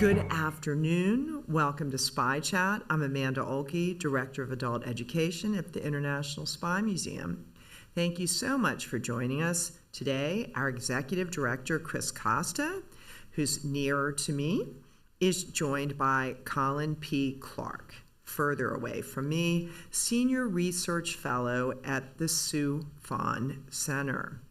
Good afternoon. Welcome to Spy Chat. I'm Amanda Olkey, Director of Adult Education at the International Spy Museum. Thank you so much for joining us. Today, our Executive Director, Chris Costa, who's nearer to me, is joined by Colin P. Clarke, further away from me, Senior Research Fellow at the Soufan Center.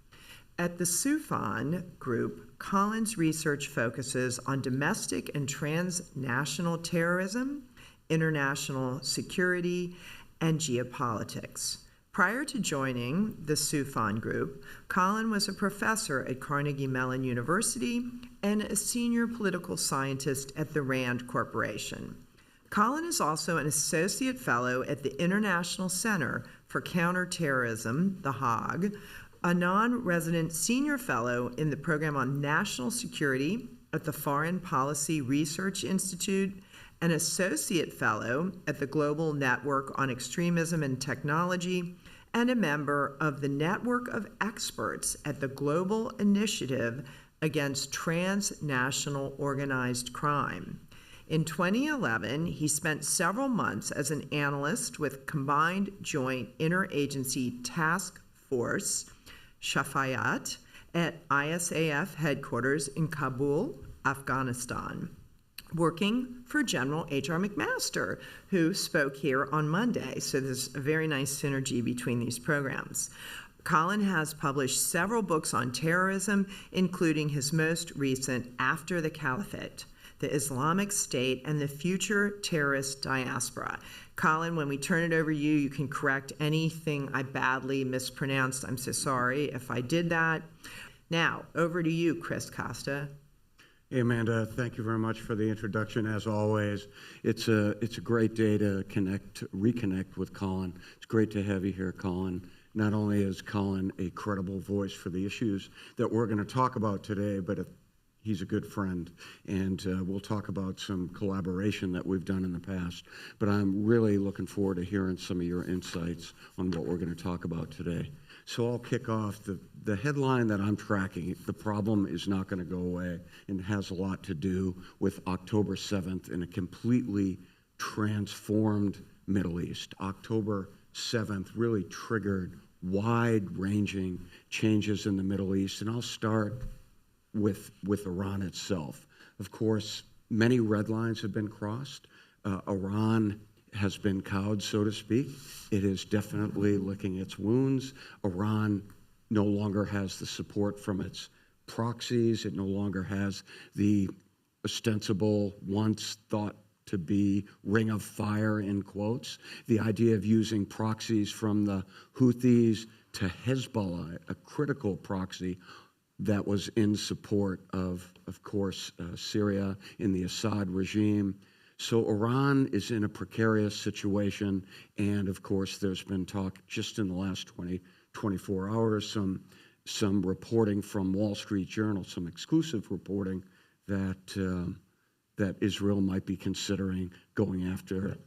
At the Soufan Group, Colin's research focuses on domestic and transnational terrorism, international security, and geopolitics. Prior to joining the Soufan Group, Colin was a professor at Carnegie Mellon University and a senior political scientist at the RAND Corporation. Colin is also an associate fellow at the International Center for Counterterrorism, The Hague, a non-resident senior fellow in the program on national security at the Foreign Policy Research Institute, an associate fellow at the Global Network on Extremism and Technology, and a member of the Network of Experts at the Global Initiative Against Transnational Organized Crime. In 2011, he spent several months as an analyst with Combined Joint-Interagency Task Force, Shafayat, at ISAF headquarters in Kabul, Afghanistan, working for General H.R. McMaster, who spoke here on Monday. So there's a very nice synergy between these programs. Colin has published several books on terrorism, including his most recent, After the Caliphate, the Islamic State and the Future Terrorist Diaspora. Colin, when we turn it over to you, you can correct anything I badly mispronounced. I'm so sorry if I did that. Now, over to you, Chris Costa. Hey, Amanda, thank you very much for the introduction. As always, it's a great day to reconnect with Colin. It's great to have you here, Colin. Not only is Colin a credible voice for the issues that we're going to talk about today, but he's a good friend, and we'll talk about some collaboration that we've done in the past. But I'm really looking forward to hearing some of your insights on what we're going to talk about today. So I'll kick off. The headline that I'm tracking, the problem is not going to go away, and has a lot to do with October 7th in a completely transformed Middle East. October 7th really triggered wide-ranging changes in the Middle East, and I'll start with Iran itself. Of course, many red lines have been crossed. Iran has been cowed, so to speak. It is definitely licking its wounds. Iran no longer has the support from its proxies. It no longer has the ostensible, once thought to be ring of fire, in quotes. The idea of using proxies from the Houthis to Hezbollah, a critical proxy that was in support of course, Syria in the Assad regime. So Iran is in a precarious situation, and of course, there's been talk just in the last 24 hours, some reporting from Wall Street Journal, some exclusive reporting that Israel might be considering going after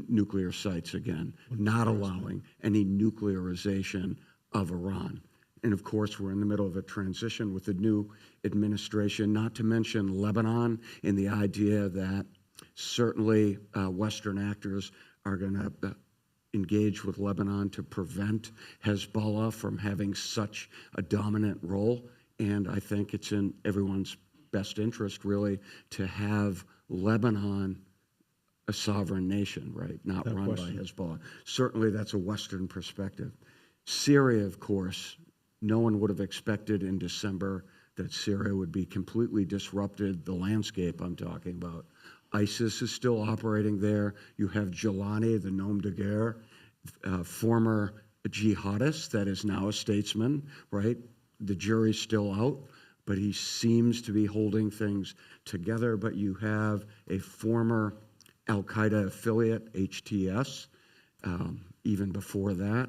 nuclear sites again, not allowing any nuclearization of Iran. And of course, we're in the middle of a transition with the new administration, not to mention Lebanon, and the idea that certainly Western actors are going to engage with Lebanon to prevent Hezbollah from having such a dominant role. And I think it's in everyone's best interest, really, to have Lebanon a sovereign nation, right? Not run by Hezbollah. Certainly, that's a Western perspective. Syria, of course, no one would have expected in December that Syria would be completely disrupted, the landscape I'm talking about. ISIS is still operating there. You have Jelani, the nom de guerre, former jihadist that is now a statesman, right? The jury's still out, but he seems to be holding things together. But you have a former al-Qaeda affiliate, HTS, even before that,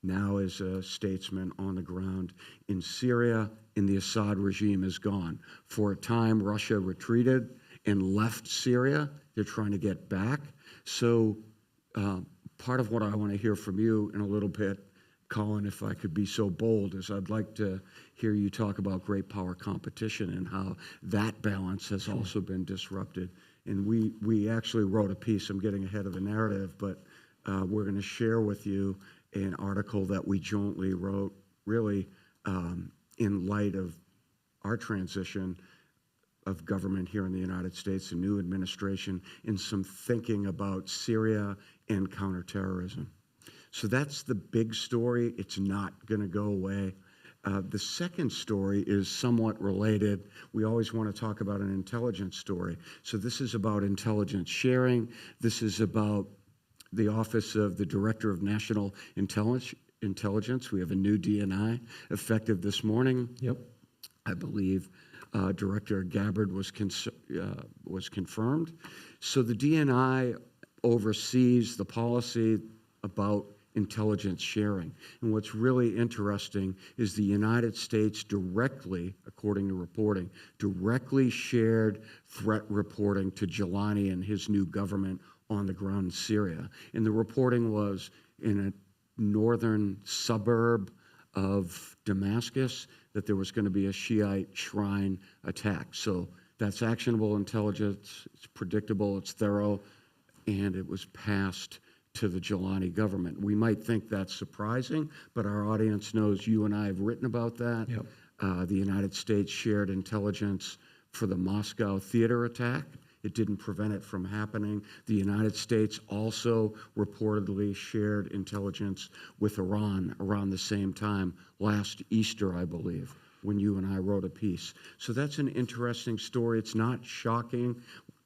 now is a statesman on the ground in Syria, and the Assad regime is gone. For a time, Russia retreated and left Syria. They're trying to get back. So part of what I want to hear from you in a little bit, Colin, if I could be so bold, is I'd like to hear you talk about great power competition and how that balance has also been disrupted. And we actually wrote a piece, I'm getting ahead of the narrative, but we're going to share with you an article that we jointly wrote, really in light of our transition of government here in the United States, a new administration, and some thinking about Syria and counterterrorism. So that's the big story. It's not going to go away. The second story is somewhat related. We always want to talk about an intelligence story. So this is about intelligence sharing. This is about the Office of the Director of National Intelligence. We have a new DNI effective this morning. Yep. I believe Director Gabbard was confirmed. So the DNI oversees the policy about intelligence sharing. And what's really interesting is the United States directly, according to reporting, directly shared threat reporting to Jelani and his new government on the ground in Syria. And the reporting was in a northern suburb of Damascus that there was going to be a Shiite shrine attack. So that's actionable intelligence, it's predictable, it's thorough, and it was passed to the Jelani government. We might think that's surprising, but our audience knows you and I have written about that. Yep. The United States shared intelligence for the Moscow theater attack. It didn't prevent it from happening. The United States also reportedly shared intelligence with Iran around the same time, last Easter, I believe, when you and I wrote a piece. So that's an interesting story. It's not shocking.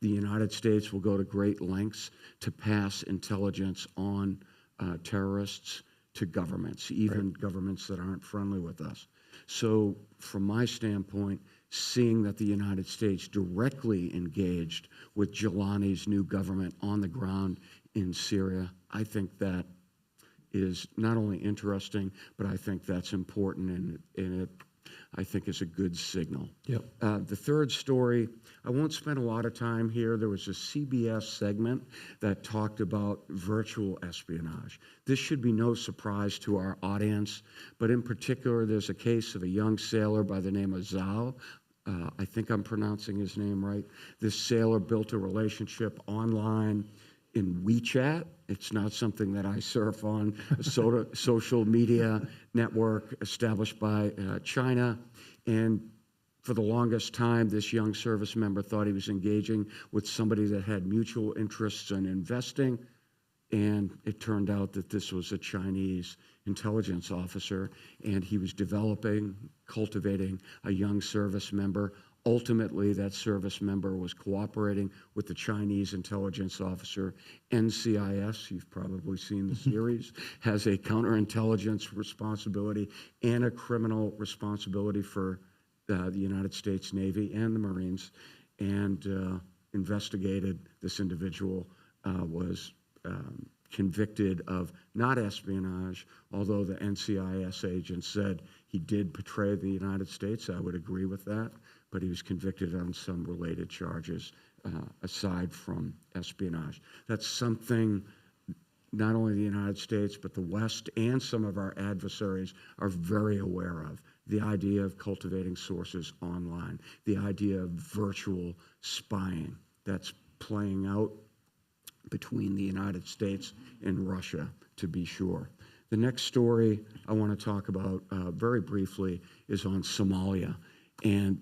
The United States will go to great lengths to pass intelligence on terrorists to governments, even governments that aren't friendly with us. So from my standpoint, seeing that the United States directly engaged with Jelani's new government on the ground in Syria, I think that is not only interesting, but I think that's important, and it I think is a good signal. Yep. The third story, I won't spend a lot of time here. There was a CBS segment that talked about virtual espionage. This should be no surprise to our audience, but in particular, there's a case of a young sailor by the name of Zhao. I think I'm pronouncing his name right. This sailor built a relationship online in WeChat. It's not something that I surf on, a social media network established by China. And for the longest time, this young service member thought he was engaging with somebody that had mutual interests in investing. And it turned out that this was a Chinese intelligence officer, and he was developing, cultivating a young service member. Ultimately, that service member was cooperating with the Chinese intelligence officer. NCIS, you've probably seen the series, has a counterintelligence responsibility and a criminal responsibility for the United States Navy and the Marines, and investigated this individual, was convicted of not espionage, although the NCIS agent said he did betray the United States. I would agree with that, but he was convicted on some related charges aside from espionage. That's something not only the United States, but the West and some of our adversaries are very aware of. The idea of cultivating sources online, the idea of virtual spying that's playing out between the United States and Russia, to be sure. The next story I want to talk about very briefly is on Somalia. And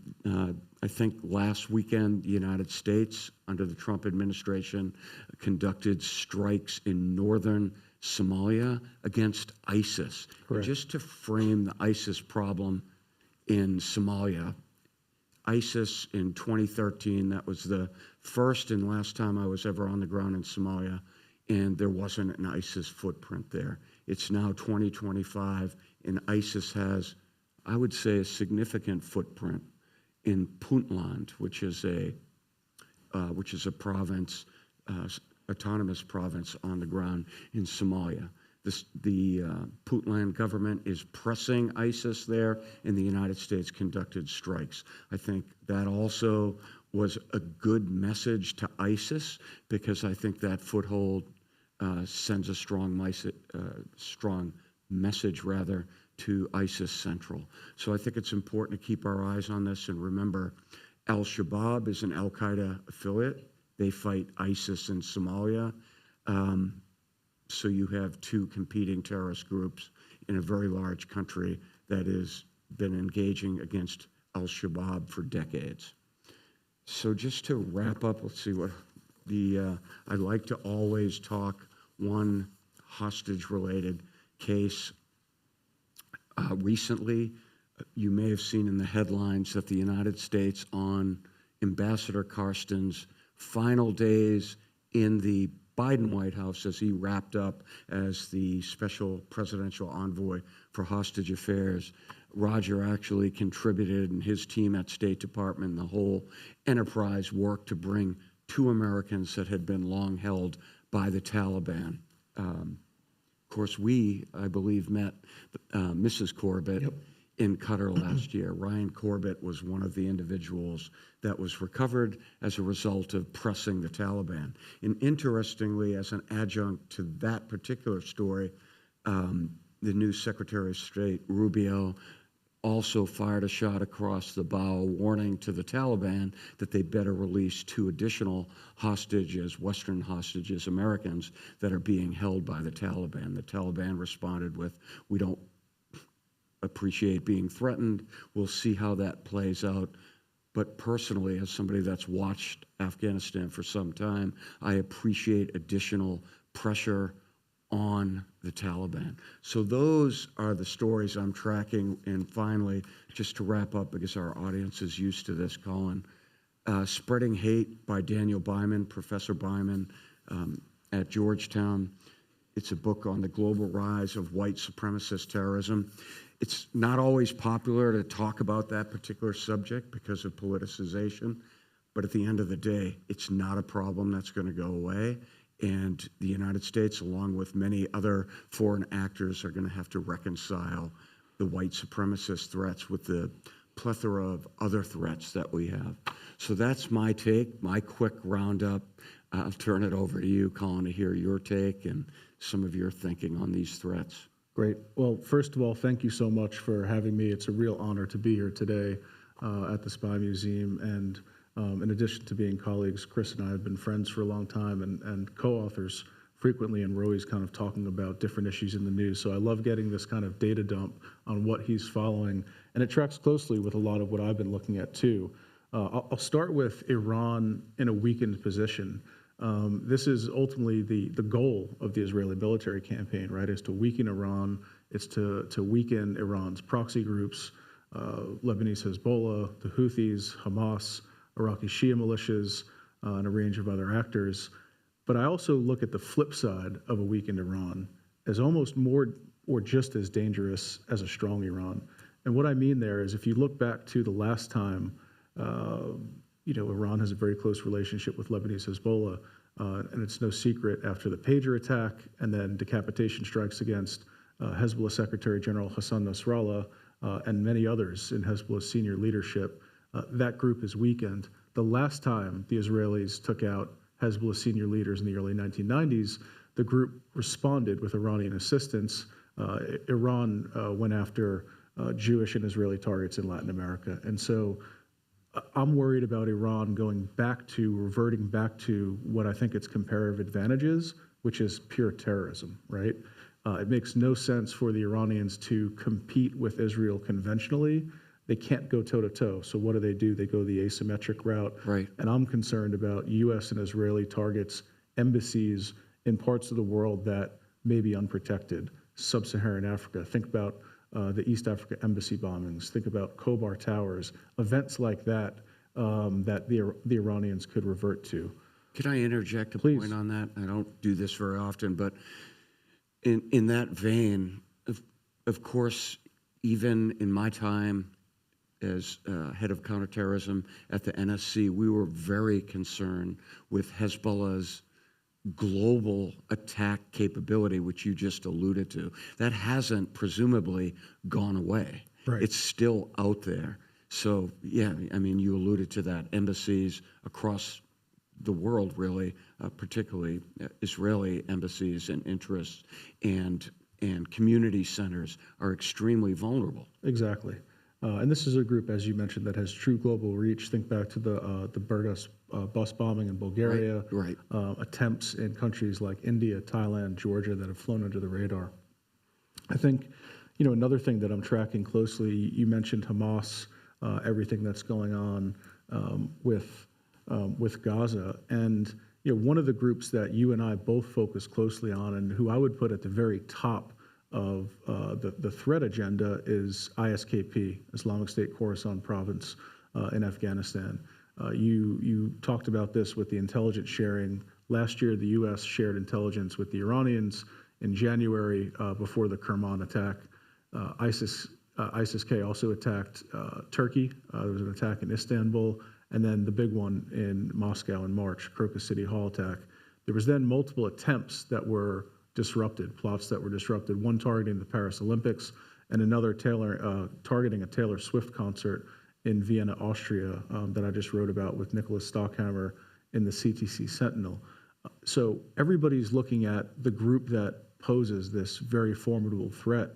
I think last weekend, the United States, under the Trump administration, conducted strikes in northern Somalia against ISIS. Correct. Just to frame the ISIS problem in Somalia, ISIS in 2013, that was the first and last time I was ever on the ground in Somalia, and there wasn't an ISIS footprint there. It's now 2025, and ISIS has, I would say, a significant footprint in Puntland, which is a province, autonomous province on the ground in Somalia. The Puntland government is pressing ISIS there, and the United States conducted strikes. I think that also was a good message to ISIS, because I think that foothold sends a strong message rather, to ISIS Central. So I think it's important to keep our eyes on this and remember Al-Shabaab is an al-Qaeda affiliate. They fight ISIS in Somalia. So you have two competing terrorist groups in a very large country that has been engaging against Al-Shabaab for decades. So just to wrap up, let's see what I like to always talk one hostage-related case. Recently, you may have seen in the headlines that the United States, on Ambassador Carson's final days in the Biden White House as he wrapped up as the special presidential envoy for hostage affairs, Roger actually contributed, and his team at State Department and the whole enterprise worked to bring two Americans that had been long held by the Taliban. Of course, I believe, met Mrs. Corbett in Qatar last year. Ryan Corbett was one of the individuals that was recovered as a result of pressing the Taliban. And interestingly, as an adjunct to that particular story, the new Secretary of State, Rubio, also fired a shot across the bow, warning to the Taliban that they better release two additional hostages, Western hostages, Americans, that are being held by the Taliban. The Taliban responded with, "We don't appreciate being threatened. We'll see how that plays out." But personally, as somebody that's watched Afghanistan for some time, I appreciate additional pressure on the Taliban. So those are the stories I'm tracking. And finally, just to wrap up, because our audience is used to this, Colin, Spreading Hate by Daniel Byman, Professor Byman at Georgetown. It's a book on the global rise of white supremacist terrorism. It's not always popular to talk about that particular subject because of politicization, but at the end of the day, it's not a problem that's going to go away. And the United States, along with many other foreign actors, are going to have to reconcile the white supremacist threats with the plethora of other threats that we have. So that's my take, my quick roundup. I'll turn it over to you, Colin, to hear your take and some of your thinking on these threats. Great. Well, first of all, thank you so much for having me. It's a real honor to be here today at the Spy Museum. And in addition to being colleagues, Chris and I have been friends for a long time and co-authors frequently, and we're always kind of talking about different issues in the news. So I love getting this kind of data dump on what he's following, and it tracks closely with a lot of what I've been looking at too. I'll start with Iran in a weakened position. This is ultimately the goal of the Israeli military campaign, right, is to weaken Iran. It's to weaken Iran's proxy groups, Lebanese Hezbollah, the Houthis, Hamas, Iraqi Shia militias, and a range of other actors. But I also look at the flip side of a weakened Iran as almost more or just as dangerous as a strong Iran. And what I mean there is if you look back to the last time, Iran has a very close relationship with Lebanese Hezbollah, and it's no secret after the pager attack and then decapitation strikes against Hezbollah Secretary General Hassan Nasrallah and many others in Hezbollah's senior leadership, that group is weakened. The last time the Israelis took out Hezbollah senior leaders in the early 1990s, the group responded with Iranian assistance. Iran went after Jewish and Israeli targets in Latin America. And so I'm worried about Iran reverting back to what I think its comparative advantage is, which is pure terrorism, right? It makes no sense for the Iranians to compete with Israel conventionally. They can't go toe-to-toe. So what do? They go the asymmetric route. Right. And I'm concerned about U.S. and Israeli targets, embassies in parts of the world that may be unprotected. Sub-Saharan Africa. Think about the East Africa embassy bombings. Think about Khobar Towers. Events like that that the Iranians could revert to. Can I interject a Please. point on that? I don't do this very often, but in that vein, of course, even in my time as head of counterterrorism at the NSC, we were very concerned with Hezbollah's global attack capability, which you just alluded to. That hasn't presumably gone away. Right. It's still out there. So, yeah, I mean, you alluded to that. Embassies across the world, really, particularly Israeli embassies and interests. And and community centers are extremely vulnerable. Exactly. And this is a group, as you mentioned, that has true global reach. Think back to the Burgas bus bombing in Bulgaria, Right. Attempts in countries like India, Thailand, Georgia that have flown under the radar. I think, another thing that I'm tracking closely, you mentioned Hamas, everything that's going on with Gaza. And, one of the groups that you and I both focus closely on and who I would put at the very top of the threat agenda is ISKP, Islamic State Khorasan Province in Afghanistan. You talked about this with the intelligence sharing. Last year, the U.S. shared intelligence with the Iranians. In January, before the Kerman attack, ISIS-K also attacked Turkey. There was an attack in Istanbul, and then the big one in Moscow in March, Crocus City Hall attack. There was then multiple attempts that were disrupted, plots that were disrupted, one targeting the Paris Olympics and another targeting a Taylor Swift concert in Vienna, Austria, that I just wrote about with Nicholas Stockhammer in the CTC Sentinel. So everybody's looking at the group that poses this very formidable threat.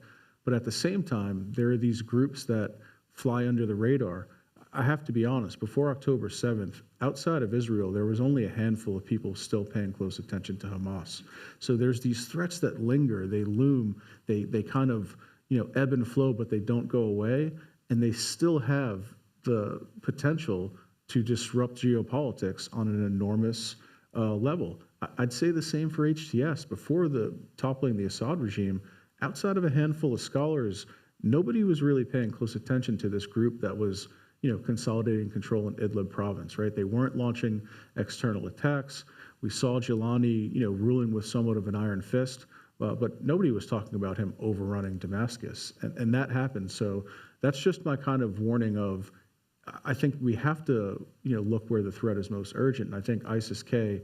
But at the same time, there are these groups that fly under the radar. I have to be honest, before October 7th, outside of Israel, there was only a handful of people still paying close attention to Hamas. So there's these threats that linger, they loom, they kind of ebb and flow, but they don't go away, and they still have the potential to disrupt geopolitics on an enormous level. I'd say the same for HTS. Before the toppling the Assad regime, outside of a handful of scholars, nobody was really paying close attention to this group that was consolidating control in Idlib province, right? They weren't launching external attacks. We saw Gilani, ruling with somewhat of an iron fist, but nobody was talking about him overrunning Damascus, and that happened. So that's just my kind of warning of, I think we have to, look where the threat is most urgent. And I think ISIS-K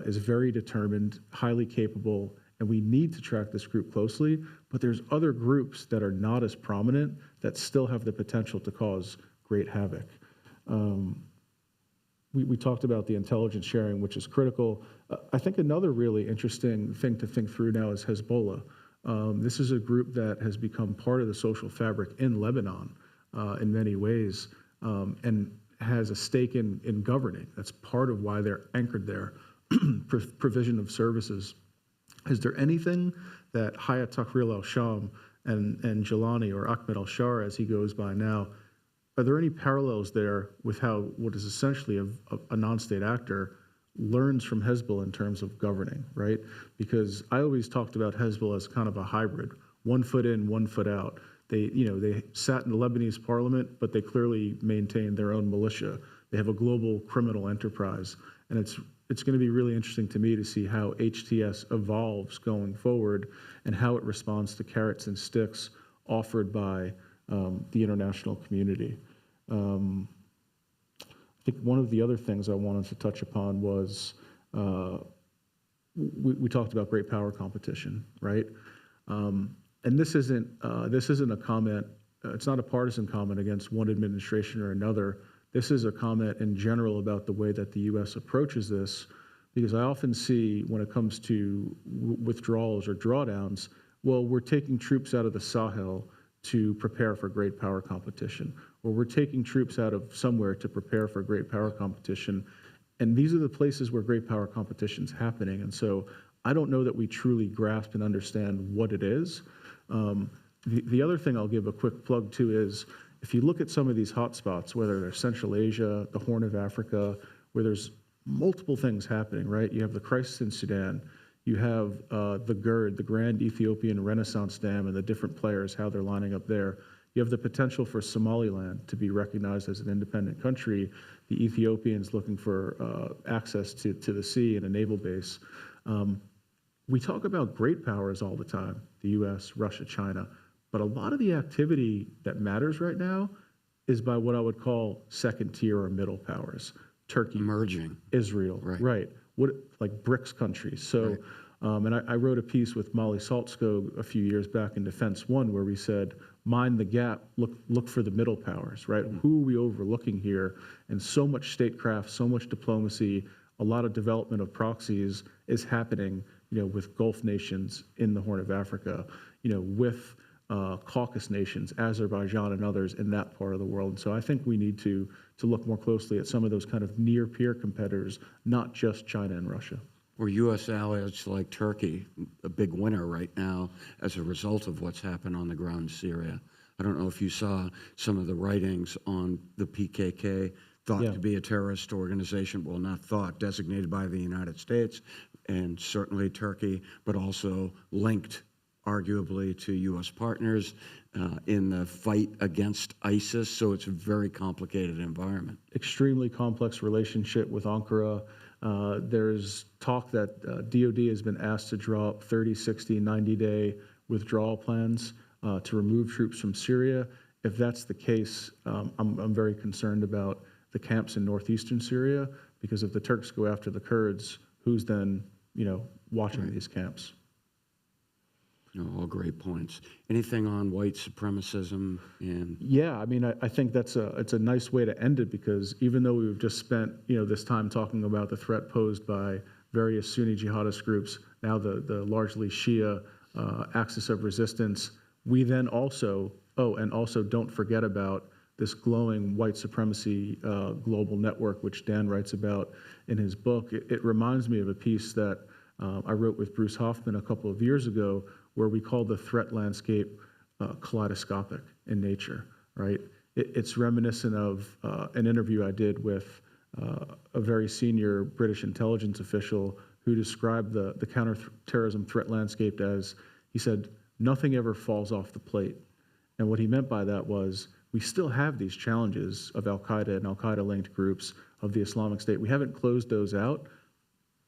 is very determined, highly capable, and we need to track this group closely. But there's other groups that are not as prominent that still have the potential to cause great havoc. We talked about the intelligence sharing, which is critical. I think another really interesting thing to think through now is Hezbollah. This is a group that has become part of the social fabric in Lebanon in many ways, and has a stake in governing. That's part of why they're anchored there. Provision of services. Is there anything that Hayat Tahrir al-Sham and Gilani, or Ahmed al-Shara as he goes by now, are there any parallels there with how what is essentially a non-state actor learns from Hezbollah in terms of governing, right? Because I always talked about Hezbollah as kind of a hybrid, 1 foot in, 1 foot out. They sat in the Lebanese parliament, but they clearly maintained their own militia. They have a global criminal enterprise, and it's going to be really interesting to me to see how HTS evolves going forward and how it responds to carrots and sticks offered by the international community. I think one of the other things I wanted to touch upon was we talked about great power competition, right? And this isn't a comment. It's not a partisan comment against one administration or another. This is a comment in general about the way that the U.S. approaches this, because I often see when it comes to withdrawals or drawdowns, well, we're taking troops out of the Sahel to prepare for great power competition, or we're taking troops out of somewhere to prepare for great power competition. And these are the places where great power competition is happening. And so I don't know that we truly grasp and understand what it is. The other thing I'll give a quick plug to is, if you look at some of these hotspots, whether they're Central Asia, the Horn of Africa, where there's multiple things happening, right? You have the crisis in Sudan, you have the GERD, the Grand Ethiopian Renaissance Dam, and the different players, how they're lining up there. You have the potential for Somaliland to be recognized as an independent country, the Ethiopians looking for access to the sea and a naval base. We talk about great powers all the time, the US, Russia, China, but a lot of the activity that matters right now is by what I would call second tier or middle powers. Turkey, Emerging. Israel, right? What, like BRICS countries. So, right. And I wrote a piece with Molly Saltskog a few years back in Defense One where we said, mind the gap, look for the middle powers, right? Mm-hmm. Who are we overlooking here? And so much statecraft, so much diplomacy, a lot of development of proxies is happening, with Gulf nations in the Horn of Africa. with Caucasus nations, Azerbaijan and others in that part of the world. And so I think we need to look more closely at some of those kind of near-peer competitors, not just China and Russia. Or U.S. allies like Turkey, a big winner right now as a result of what's happened on the ground in Syria. I don't know if you saw some of the writings on the PKK, thought to be a terrorist organization, well, not thought, designated by the United States and certainly Turkey, but also linked arguably to U.S. partners in the fight against ISIS. So it's a very complicated environment. Extremely complex relationship with Ankara. There's talk that DOD has been asked to draw up 30, 60, 90-day withdrawal plans to remove troops from Syria. If that's the case, I'm very concerned about the camps in northeastern Syria, because if the Turks go after the Kurds, who's then, watching these camps? All great points. Anything on white supremacism and? Yeah, I mean, I think it's a nice way to end it, because even though we've just spent this time talking about the threat posed by various Sunni jihadist groups, now the largely Shia axis of resistance, we then also don't forget about this glowing white supremacy global network, which Dan writes about in his book. It reminds me of a piece that I wrote with Bruce Hoffman a couple of years ago, where we call the threat landscape kaleidoscopic in nature, right? It's reminiscent of an interview I did with a very senior British intelligence official who described the counterterrorism threat landscape as, he said, nothing ever falls off the plate. And what he meant by that was, we still have these challenges of al-Qaeda and al-Qaeda-linked groups, of the Islamic State. We haven't closed those out,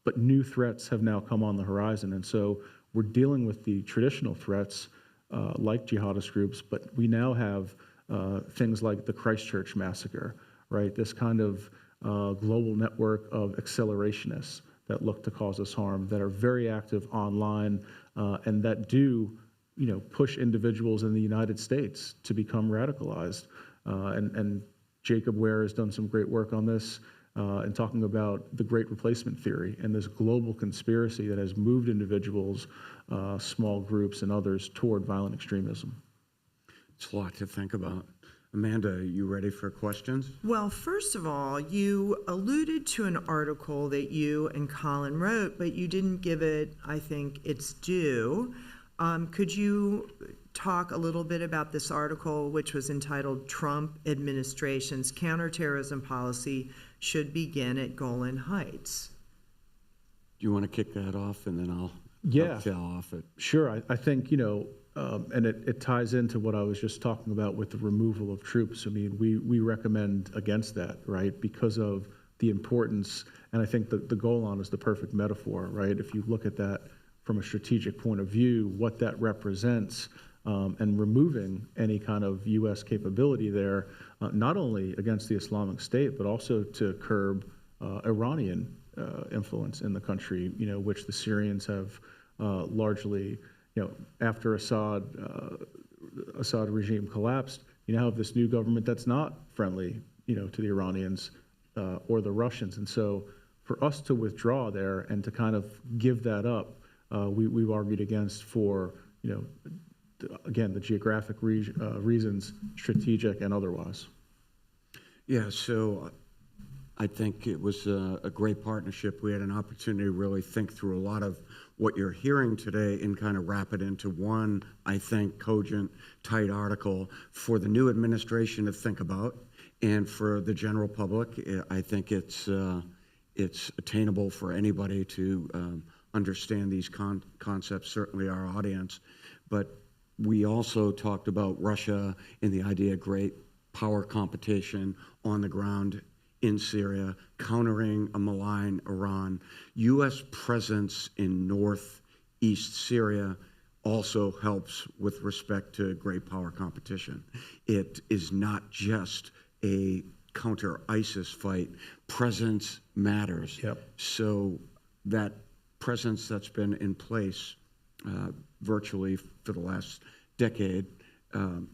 but new threats have now come on the horizon. And so we're dealing with the traditional threats like jihadist groups, but we now have things like the Christchurch massacre, right? This kind of global network of accelerationists that look to cause us harm, that are very active online, and that do push individuals in the United States to become radicalized. And Jacob Ware has done some great work on this in talking about the Great Replacement theory and this global conspiracy that has moved individuals, small groups, and others toward violent extremism. It's a lot to think about. Amanda, are you ready for questions? Well, first of all, you alluded to an article that you and Colin wrote, but you didn't give it, I think, its due. Could you talk a little bit about this article, which was entitled "Trump Administration's Counterterrorism Policy Should Begin at Golan Heights"? Do you want to kick that off, and then I'll tail off it? Sure. I think, and it ties into what I was just talking about with the removal of troops. I mean, we recommend against that, right, because of the importance, and I think the Golan is the perfect metaphor, right? If you look at that from a strategic point of view, what that represents, and removing any kind of U.S. capability there, not only against the Islamic State, but also to curb Iranian influence in the country, which the Syrians have largely, after Assad regime collapsed, you now have this new government that's not friendly, to the Iranians or the Russians. And so for us to withdraw there and to kind of give that up, we've argued against for, again, the geographic reasons, strategic and otherwise. Yeah, so I think it was a great partnership. We had an opportunity to really think through a lot of what you're hearing today and kind of wrap it into one, I think, cogent, tight article for the new administration to think about. And for the general public, I think it's attainable for anybody to understand these concepts, certainly our audience. But we also talked about Russia and the idea of great power competition on the ground in Syria, countering a malign Iran. U.S. presence in northeast Syria also helps with respect to great power competition. It is not just a counter-ISIS fight. Presence matters. Yep. So that presence that's been in place virtually for the last decade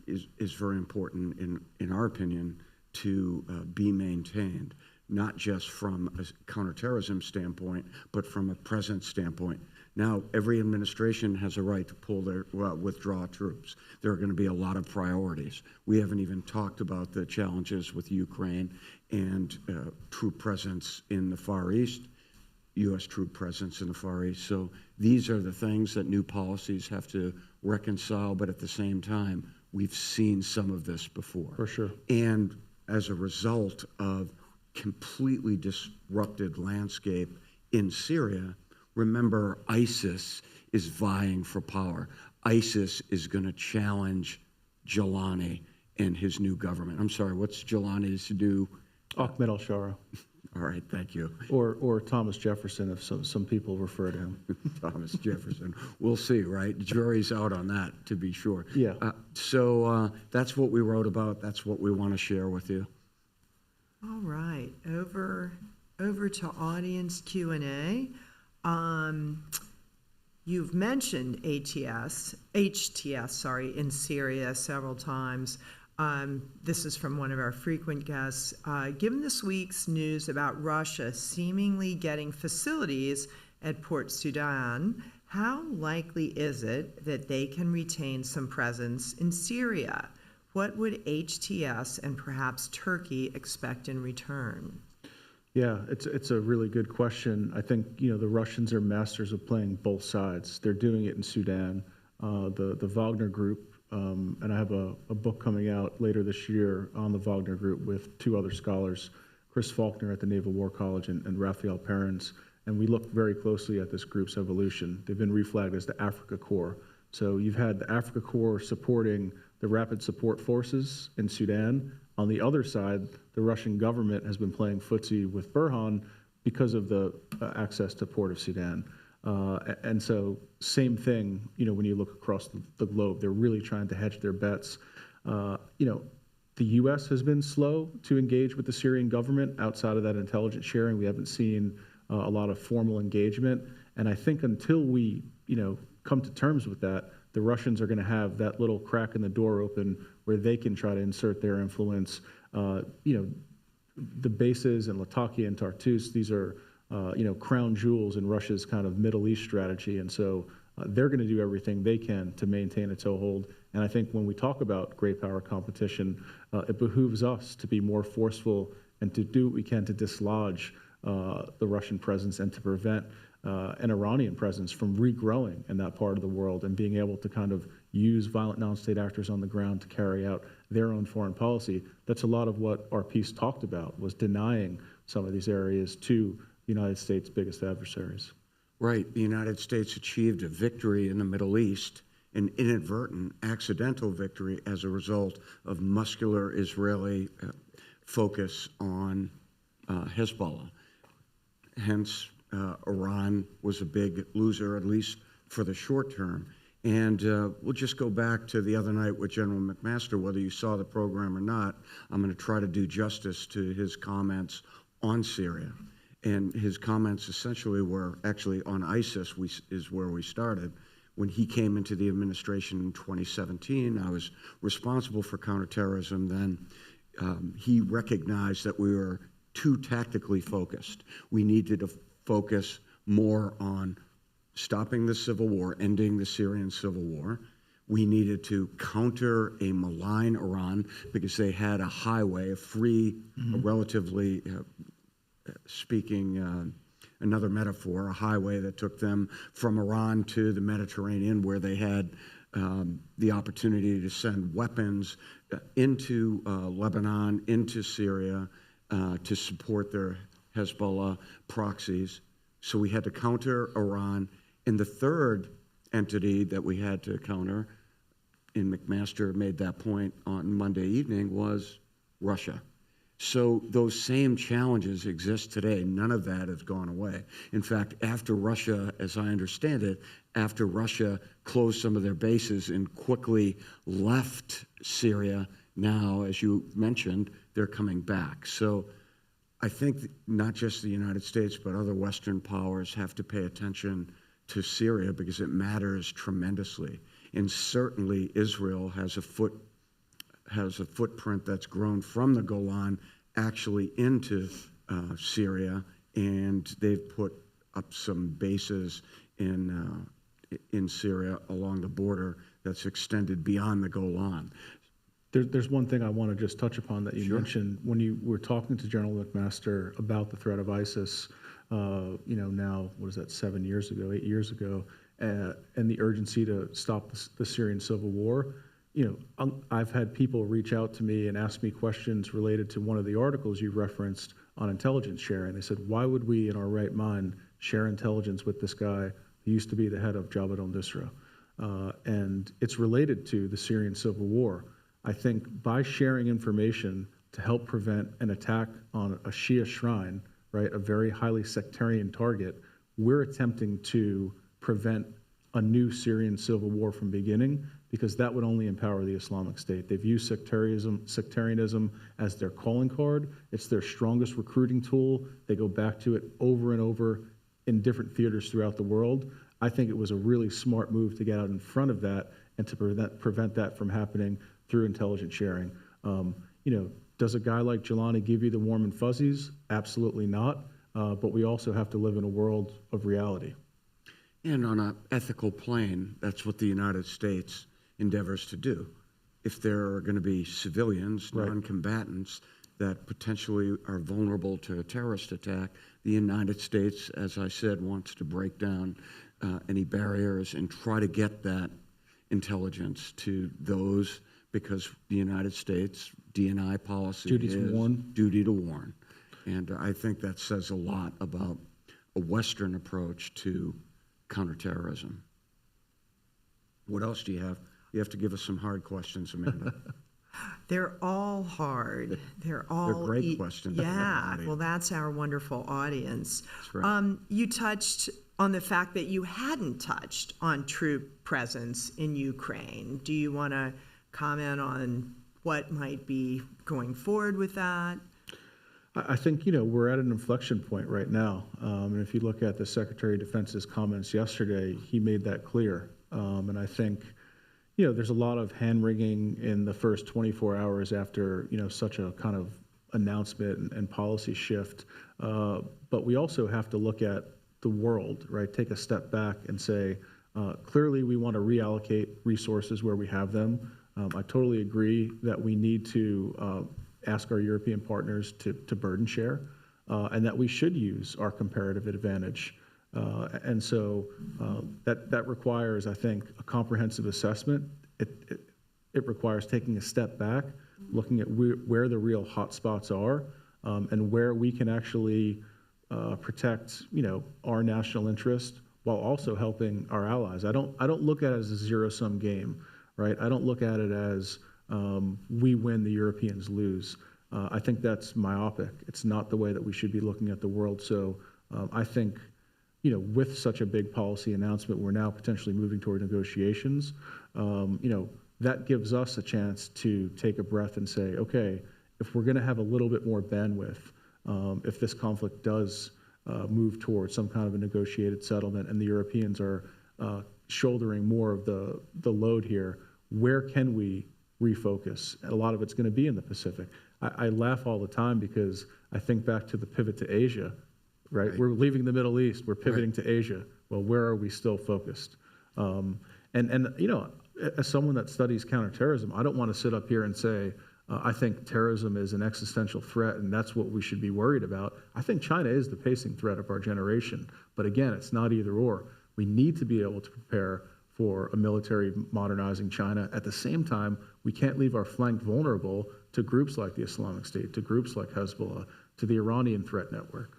is very important, in our opinion, to be maintained, not just from a counterterrorism standpoint, but from a presence standpoint. Now, every administration has a right to withdraw troops. There are going to be a lot of priorities. We haven't even talked about the challenges with Ukraine and troop presence in the Far East, U.S. troop presence in the Far East. So these are the things that new policies have to reconcile, but at the same time, we've seen some of this before. For sure. And as a result of completely disrupted landscape in Syria, remember, ISIS is vying for power. ISIS is going to challenge Jilani and his new government. I'm sorry, what's Jilani's new? Ahmed al-Shara. All right, thank you. Or Thomas Jefferson, if some people refer to him. Thomas Jefferson. We'll see, right? Jury's out on that, to be sure. Yeah. So that's what we wrote about. That's what we want to share with you. All right, over to audience Q&A. You've mentioned HTS, in Syria several times. This is from one of our frequent guests. Given this week's news about Russia seemingly getting facilities at Port Sudan, how likely is it that they can retain some presence in Syria? What would HTS and perhaps Turkey expect in return? Yeah, it's a really good question. I think, the Russians are masters of playing both sides. They're doing it in Sudan. The Wagner Group, and I have a book coming out later this year on the Wagner Group with two other scholars, Chris Faulkner at the Naval War College and Raphael Perrins, and we looked very closely at this group's evolution. They've been reflagged as the Africa Corps. So you've had the Africa Corps supporting the Rapid Support Forces in Sudan. On the other side, the Russian government has been playing footsie with Burhan because of the access to Port of Sudan. And so same thing, when you look across the globe, they're really trying to hedge their bets. The U.S. has been slow to engage with the Syrian government outside of that intelligence sharing. We haven't seen a lot of formal engagement. And I think until we, come to terms with that, the Russians are going to have that little crack in the door open where they can try to insert their influence. The bases in Latakia and Tartus, these are, crown jewels in Russia's kind of Middle East strategy. And so they're going to do everything they can to maintain a toehold. And I think when we talk about great power competition, it behooves us to be more forceful and to do what we can to dislodge the Russian presence and to prevent an Iranian presence from regrowing in that part of the world and being able to kind of use violent non-state actors on the ground to carry out their own foreign policy. That's a lot of what our piece talked about, was denying some of these areas to the United States' biggest adversaries. Right. The United States achieved a victory in the Middle East, an inadvertent, accidental victory as a result of muscular Israeli focus on Hezbollah. Hence, Iran was a big loser, at least for the short term. And we'll just go back to the other night with General McMaster, whether you saw the program or not. I'm going to try to do justice to his comments on Syria. And his comments essentially were actually on ISIS is where we started. When he came into the administration in 2017, I was responsible for counterterrorism then. He recognized that we were too tactically focused. We needed to focus more on stopping the civil war, ending the Syrian civil war. We needed to counter a malign Iran because they had a highway, a free, relatively speaking, another metaphor, a highway that took them from Iran to the Mediterranean, where they had the opportunity to send weapons into Lebanon, into Syria, to support their Hezbollah proxies. So we had to counter Iran. And the third entity that we had to counter, and McMaster made that point on Monday evening, was Russia. So those same challenges exist today. None of that has gone away. In fact, after Russia, as I understand it, after Russia closed some of their bases and quickly left Syria, now, as you mentioned, they're coming back. So I think not just the United States, but other Western powers have to pay attention to Syria because it matters tremendously. And certainly Israel has a footprint that's grown from the Golan actually into Syria, and they've put up some bases in Syria along the border that's extended beyond the Golan. There's one thing I want to just touch upon that you Sure. mentioned when you were talking to General McMaster about the threat of ISIS. Now what is that? 7 years ago, 8 years ago, and the urgency to stop the Syrian civil war. I've had people reach out to me and ask me questions related to one of the articles you referenced on intelligence sharing. They said, why would we in our right mind share intelligence with this guy who used to be the head of Jabhat al-Nusra? And it's related to the Syrian civil war. I think by sharing information to help prevent an attack on a Shia shrine, right, a very highly sectarian target, we're attempting to prevent a new Syrian civil war from beginning, because that would only empower the Islamic State. They've used sectarianism as their calling card. It's their strongest recruiting tool. They go back to it over and over in different theaters throughout the world. I think it was a really smart move to get out in front of that and to prevent that from happening through intelligence sharing. Does a guy like Jelani give you the warm and fuzzies? Absolutely not. But we also have to live in a world of reality. And on an ethical plane, that's what the United States endeavors to do. If there are going to be civilians, Right. non-combatants, that potentially are vulnerable to a terrorist attack, the United States, as I said, wants to break down any barriers and try to get that intelligence to those, because the United States D&I policy Duty is to warn. duty to warn. And I think that says a lot about a Western approach to counterterrorism. What else do you have? You have to give us some hard questions, Amanda. They're all hard. They're all great questions. Yeah, well, that's our wonderful audience. That's right. You touched on the fact that you hadn't touched on troop presence in Ukraine. Do you want to comment on what might be going forward with that? I think, we're at an inflection point right now. And if you look at the Secretary of Defense's comments yesterday, he made that clear. And I think, there's a lot of hand-wringing in the first 24 hours after, such a kind of announcement and policy shift. But we also have to look at the world, right? Take a step back and say, clearly we want to reallocate resources where we have them. I totally agree that we need to ask our European partners to burden share, and that we should use our comparative advantage. And so that requires, I think, a comprehensive assessment. It requires taking a step back, looking at where the real hotspots are, and where we can actually protect, our national interest while also helping our allies. I don't look at it as a zero-sum game, right? I don't look at it as we win, the Europeans lose. I think that's myopic. It's not the way that we should be looking at the world. So I think, with such a big policy announcement, we're now potentially moving toward negotiations. That gives us a chance to take a breath and say, okay, if we're going to have a little bit more bandwidth, if this conflict does move towards some kind of a negotiated settlement and the Europeans are shouldering more of the load here, where can we refocus? And a lot of it's going to be in the Pacific. I laugh all the time because I think back to the pivot to Asia, right? We're leaving the Middle East, we're pivoting to Asia. Well, where are we still focused? As someone that studies counterterrorism, I don't want to sit up here and say, I think terrorism is an existential threat and that's what we should be worried about. I think China is the pacing threat of our generation. But again, it's not either or. We need to be able to prepare for a military modernizing China. At the same time, we can't leave our flank vulnerable to groups like the Islamic State, to groups like Hezbollah, to the Iranian threat network.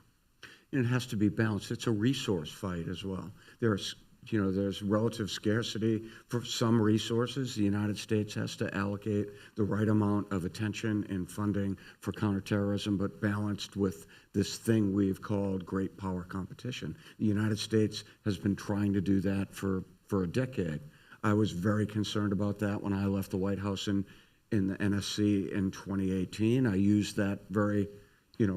And it has to be balanced. It's a resource fight as well. There's relative scarcity for some resources. The United States has to allocate the right amount of attention and funding for counterterrorism, but balanced with this thing we've called great power competition. The United States has been trying to do that for a decade. I was very concerned about that when I left the White House in the NSC in 2018. I used that very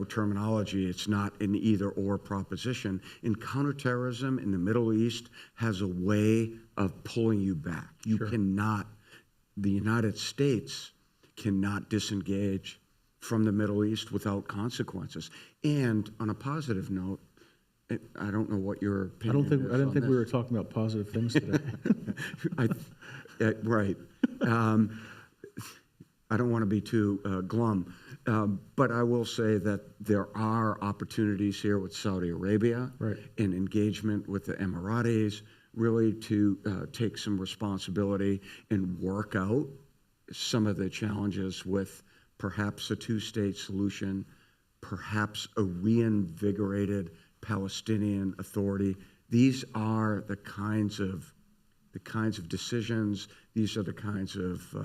terminology. It's not an either-or proposition. And counterterrorism in the Middle East has a way of pulling you back. You cannot, the United States cannot disengage from the Middle East without consequences. And on a positive note, I don't know what your I opinion is. didn't on think we this. were talking about positive things today. Right. I don't want to be too glum, but I will say that there are opportunities here with Saudi Arabia Right. in engagement with the Emiratis, really to take some responsibility and work out some of the challenges with perhaps a two-state solution, perhaps a reinvigorated Palestinian Authority. These are the kinds of decisions, these are the kinds of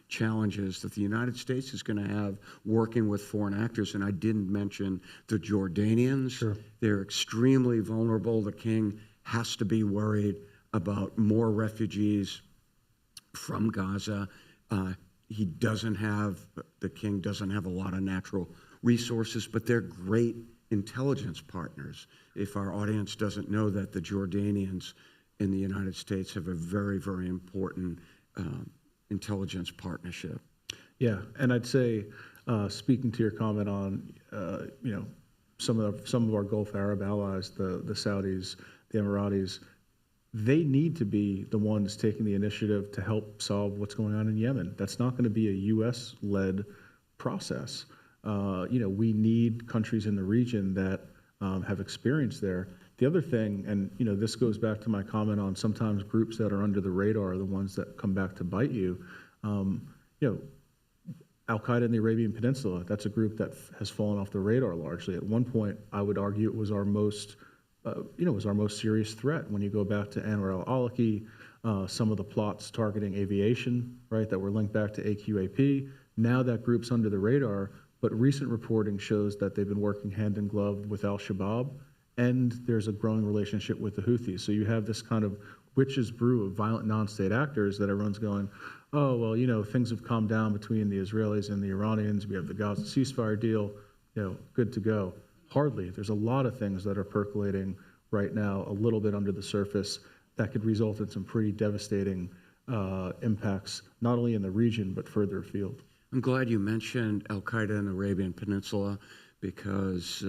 challenges that the United States is going to have working with foreign actors. And I didn't mention the Jordanians. Sure. They're extremely vulnerable. The king has to be worried about more refugees from Gaza. The king doesn't have a lot of natural resources, but they're great intelligence partners. If our audience doesn't know that, the Jordanians in the United States have a very, very important intelligence partnership. Yeah, and I'd say, speaking to your comment on, some of our Gulf Arab allies, the Saudis, the Emiratis, they need to be the ones taking the initiative to help solve what's going on in Yemen. That's not going to be a U.S.-led process. We need countries in the region that have experience there. The other thing, and this goes back to my comment on sometimes groups that are under the radar are the ones that come back to bite you. Al-Qaeda in the Arabian Peninsula, that's a group that has fallen off the radar largely. At one point, I would argue it was our most serious threat. When you go back to Anwar al-Awlaki, some of the plots targeting aviation, right, that were linked back to AQAP. Now that group's under the radar, but recent reporting shows that they've been working hand in glove with al-Shabaab, and there's a growing relationship with the Houthis. So you have this kind of witch's brew of violent non-state actors that everyone's going, oh, well, things have calmed down between the Israelis and the Iranians. We have the Gaza ceasefire deal, good to go. Hardly. There's a lot of things that are percolating right now, a little bit under the surface, that could result in some pretty devastating impacts, not only in the region, but further afield. I'm glad you mentioned Al-Qaeda in the Arabian Peninsula, because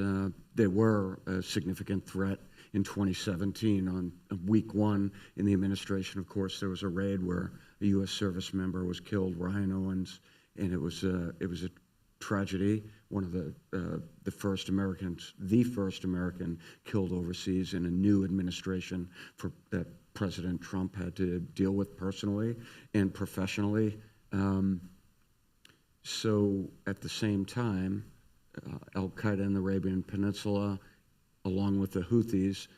they were a significant threat in 2017. On week one in the administration, of course, there was a raid where a U.S. service member was killed, Ryan Owens, and it was a tragedy. One of the first Americans, the first American killed overseas in a new administration that President Trump had to deal with personally and professionally. So at the same time, Al-Qaeda in the Arabian Peninsula, along with the Houthis,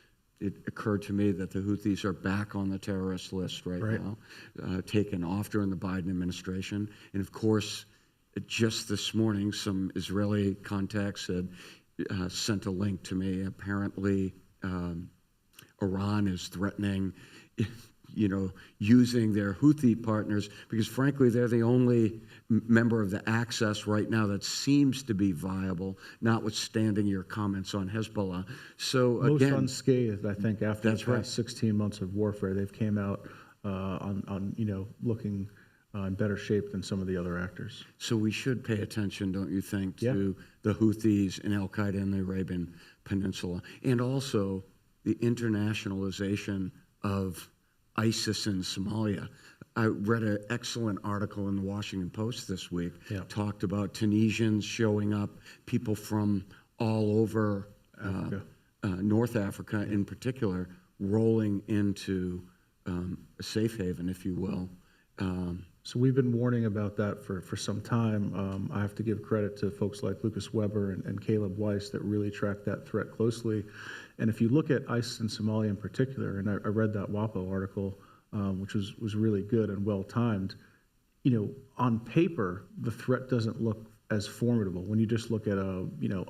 it occurred to me that the Houthis are back on the terrorist list right now, taken off during the Biden administration. And of course, just this morning, some Israeli contacts had sent a link to me. Apparently, Iran is threatening, using their Houthi partners, because frankly, they're the only member of the Axis right now that seems to be viable, notwithstanding your comments on Hezbollah. So Most again, unscathed, I think, after the past 16 months of warfare, they've came out looking in better shape than some of the other actors. So we should pay attention, don't you think, to the Houthis and Al-Qaeda in the Arabian Peninsula, and also the internationalization of ISIS in Somalia. I read an excellent article in the Washington Post this week, talked about Tunisians showing up, people from all over North Africa in particular, rolling into a safe haven, if you will. So we've been warning about that for some time. I have to give credit to folks like Lucas Weber and Caleb Weiss that really track that threat closely. And if you look at ISIS in Somalia in particular, and I read that WAPO article, which was really good and well-timed, on paper, the threat doesn't look as formidable when you just look at a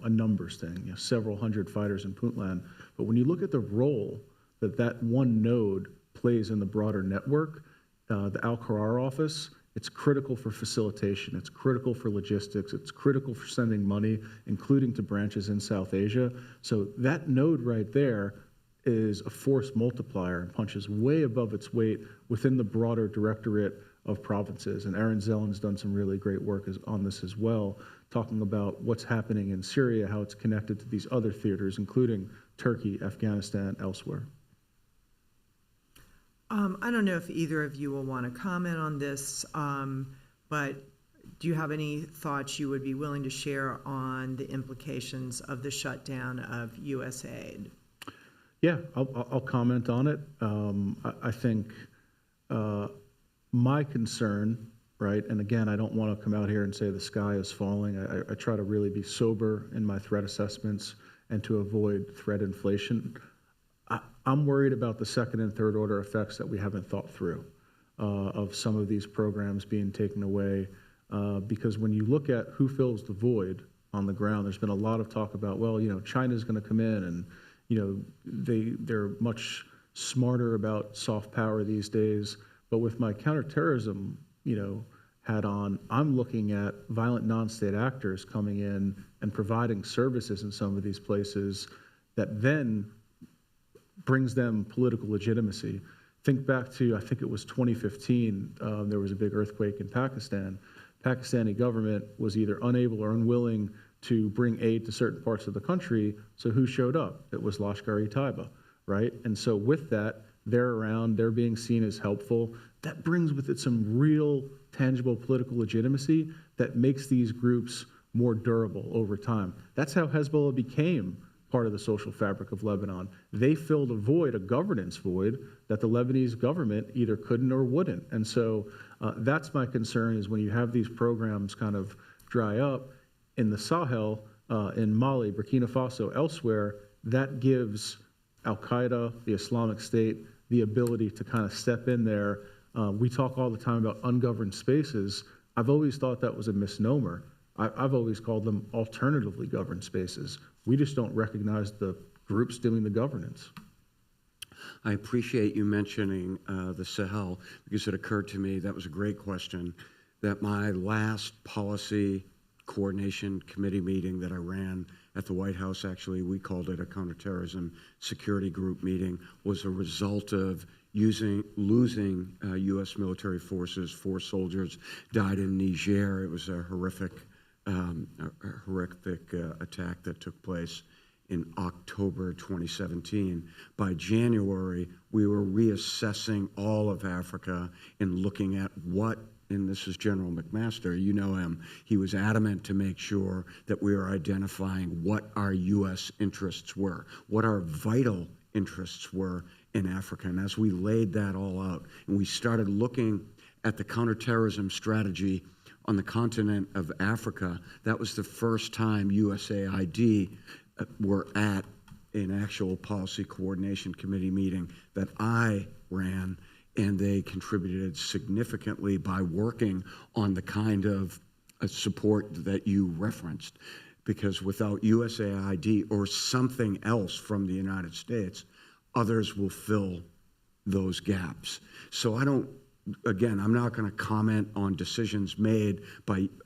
numbers thing, several hundred fighters in Puntland. But when you look at the role that one node plays in the broader network, the Al-Qarar office, it's critical for facilitation, it's critical for logistics, it's critical for sending money, including to branches in South Asia. So that node right there is a force multiplier and punches way above its weight within the broader directorate of provinces. And Aaron Zellen's done some really great work on this as well, talking about what's happening in Syria, how it's connected to these other theaters, including Turkey, Afghanistan, elsewhere. I don't know if either of you will want to comment on this, but do you have any thoughts you would be willing to share on the implications of the shutdown of USAID? Yeah, I'll comment on it. I think my concern, right, and again, I don't want to come out here and say the sky is falling. I try to really be sober in my threat assessments and to avoid threat inflation. I'm worried about the second and third order effects that we haven't thought through of some of these programs being taken away. Because when you look at who fills the void on the ground, there's been a lot of talk about, well, China's going to come in and, they're much smarter about soft power these days. But with my counterterrorism, hat on, I'm looking at violent non-state actors coming in and providing services in some of these places that then brings them political legitimacy. Think back to, I think it was 2015, there was a big earthquake in Pakistan. Pakistani government was either unable or unwilling to bring aid to certain parts of the country, so who showed up? It was Lashkar-e-Taiba, right? And so with that, they're around, they're being seen as helpful. That brings with it some real tangible political legitimacy that makes these groups more durable over time. That's how Hezbollah became part of the social fabric of Lebanon. They filled a void, a governance void, that the Lebanese government either couldn't or wouldn't. And so that's my concern, is when you have these programs kind of dry up in the Sahel, in Mali, Burkina Faso, elsewhere, that gives Al-Qaeda, the Islamic State, the ability to kind of step in there. We talk all the time about ungoverned spaces. I've always thought that was a misnomer. I've always called them alternatively governed spaces. We just don't recognize the groups doing the governance. I appreciate you mentioning the Sahel, because it occurred to me, that was a great question, that my last policy coordination committee meeting that I ran at the White House, actually we called it a counterterrorism security group meeting, was a result of losing U.S. military forces. 4 soldiers died in Niger. It was a horrific attack that took place in October 2017. By January, we were reassessing all of Africa and looking at what, and this is General McMaster, you know him, he was adamant to make sure that we were identifying what our U.S. interests were, what our vital interests were in Africa. And as we laid that all out, and we started looking at the counterterrorism strategy on the continent of Africa, that was the first time USAID were at an actual policy coordination committee meeting that I ran, and they contributed significantly by working on the kind of support that you referenced. Because without USAID or something else from the United States, others will fill those gaps. So again, I'm not going to comment on decisions made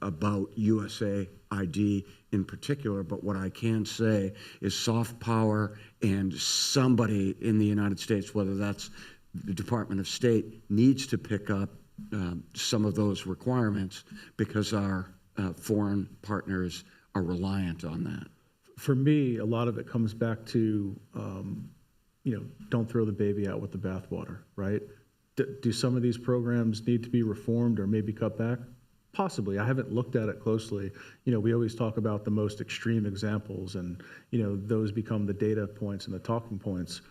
about USAID in particular, but what I can say is soft power, and somebody in the United States, whether that's the Department of State, needs to pick up some of those requirements, because our foreign partners are reliant on that. For me, a lot of it comes back to, don't throw the baby out with the bathwater, right? Do some of these programs need to be reformed or maybe cut back? Possibly. I haven't looked at it closely. We always talk about the most extreme examples, and, those become the data points and the talking points.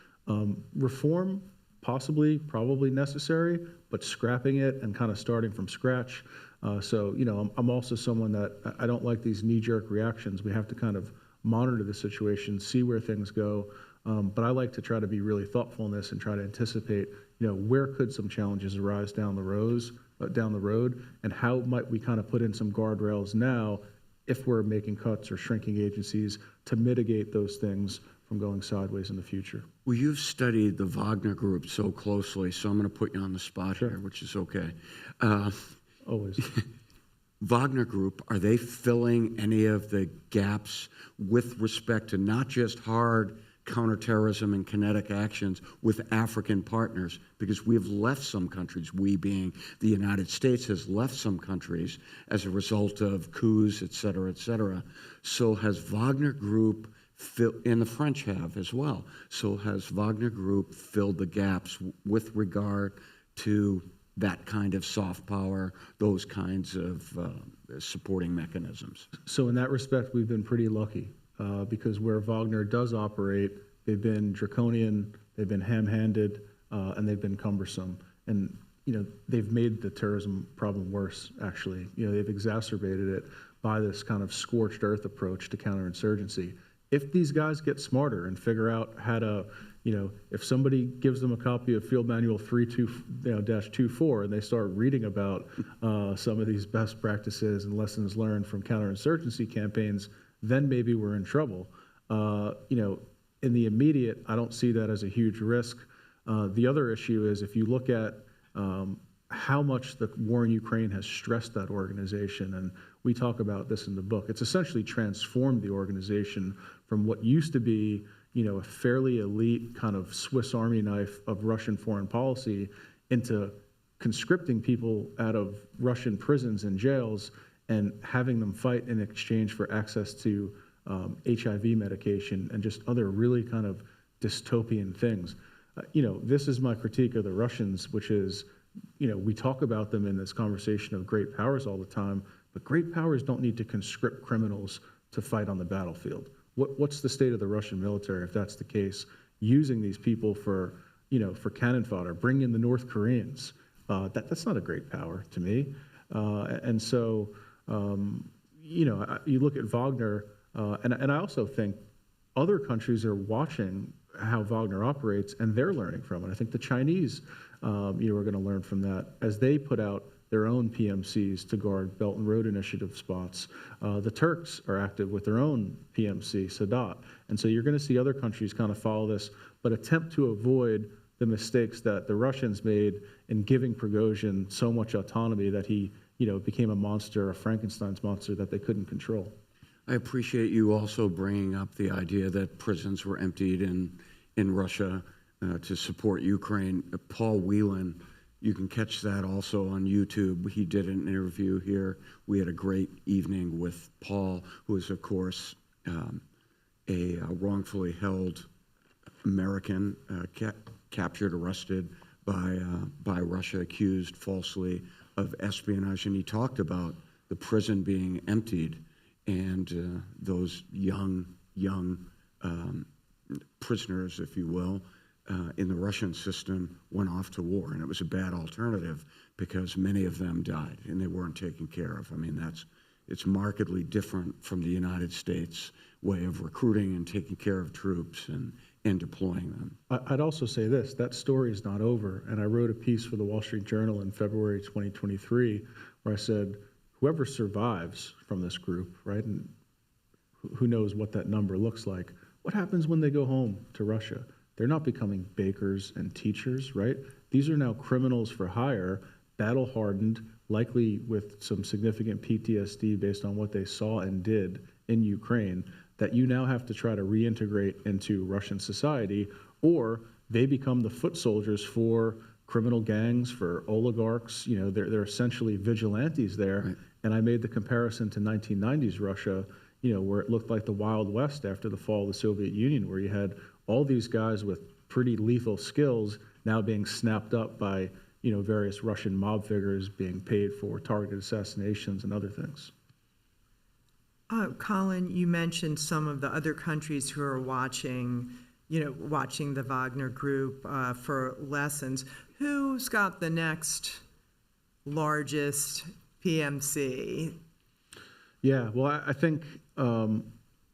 Reform, possibly, probably necessary, but scrapping it and kind of starting from scratch. I'm also someone that I don't like these knee-jerk reactions. We have to kind of monitor the situation, see where things go. But I like to try to be really thoughtful in this and try to anticipate, where could some challenges arise down the road, and how might we kind of put in some guardrails now if we're making cuts or shrinking agencies to mitigate those things from going sideways in the future. Well, you've studied the Wagner group so closely, so I'm going to put you on the spot Sure. here, which is okay. Always. Wagner Group, are they filling any of the gaps with respect to not just hard counterterrorism and kinetic actions with African partners? Because we've left some countries, we being the United States has left some countries as a result of coups, et cetera, et cetera. So has Wagner Group and the French have as well. So has Wagner Group filled the gaps with regard to that kind of soft power, those kinds of supporting mechanisms? So in that respect, we've been pretty lucky because where Wagner does operate, they've been draconian, they've been ham-handed, and they've been cumbersome. And they've made the terrorism problem worse, actually. They've exacerbated it by this kind of scorched earth approach to counterinsurgency. If these guys get smarter and figure out how to, if somebody gives them a copy of Field Manual 3-24 and they start reading about some of these best practices and lessons learned from counterinsurgency campaigns, then maybe we're in trouble. In the immediate, I don't see that as a huge risk. The other issue is if you look at how much the war in Ukraine has stressed that organization, and we talk about this in the book, it's essentially transformed the organization from what used to be, a fairly elite kind of Swiss Army knife of Russian foreign policy into conscripting people out of Russian prisons and jails and having them fight in exchange for access to HIV medication and just other really kind of dystopian things. This is my critique of the Russians, which is, we talk about them in this conversation of great powers all the time, but great powers don't need to conscript criminals to fight on the battlefield. What's the state of the Russian military, if that's the case, using these people for cannon fodder, bring in the North Koreans? That's not a great power to me. And so, you look at Wagner, and I also think other countries are watching how Wagner operates, and they're learning from it. I think the Chinese, are going to learn from that as they put out their own PMCs to guard Belt and Road Initiative spots. The Turks are active with their own PMC, Sadat. And so you're going to see other countries kind of follow this, but attempt to avoid the mistakes that the Russians made in giving Prigozhin so much autonomy that he, became a monster, a Frankenstein's monster that they couldn't control. I appreciate you also bringing up the idea that prisons were emptied in Russia to support Ukraine. Paul Whelan, you can catch that also on YouTube. He did an interview here. We had a great evening with Paul, who is, of course, a wrongfully held American, captured, arrested by Russia, accused falsely of espionage. And he talked about the prison being emptied and those young prisoners, if you will, in the Russian system went off to war. And it was a bad alternative because many of them died and they weren't taken care of. I mean, it's markedly different from the United States way of recruiting and taking care of troops and deploying them. I'd also say this, that story is not over. And I wrote a piece for the Wall Street Journal in February 2023 where I said, whoever survives from this group, right, and who knows what that number looks like, what happens when they go home to Russia? They're not becoming bakers and teachers, right? These are now criminals for hire, battle-hardened, likely with some significant PTSD based on what they saw and did in Ukraine, that you now have to try to reintegrate into Russian society, or they become the foot soldiers for criminal gangs, for oligarchs. They're essentially vigilantes there. Right. And I made the comparison to 1990s Russia, where it looked like the Wild West after the fall of the Soviet Union, where you had all these guys with pretty lethal skills now being snapped up by, various Russian mob figures being paid for targeted assassinations and other things. Colin, you mentioned some of the other countries who are watching the Wagner Group for lessons. Who's got the next largest PMC? Yeah, well, I think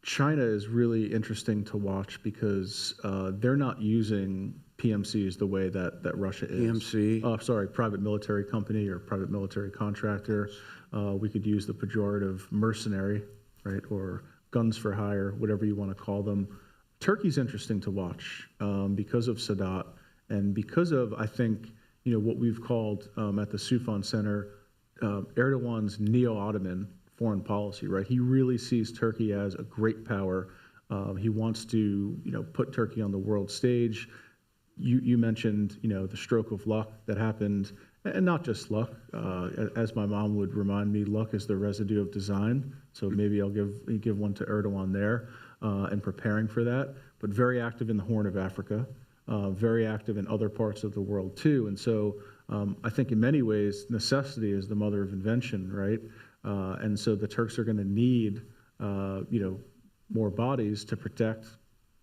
China is really interesting to watch because they're not using PMCs the way that Russia is. PMC? Private military company or private military contractor. We could use the pejorative mercenary, right, or guns for hire, whatever you want to call them. Turkey's interesting to watch because of Sadat and because of, I think, what we've called at the Soufan Center, Erdogan's neo-Ottoman foreign policy, right? He really sees Turkey as a great power. He wants to, put Turkey on the world stage. You mentioned, the stroke of luck that happened, and not just luck. As my mom would remind me, luck is the residue of design. So maybe I'll give one to Erdogan there and preparing for that, but very active in the Horn of Africa, very active in other parts of the world too. And so I think in many ways, necessity is the mother of invention, right? And so the Turks are going to need, more bodies to protect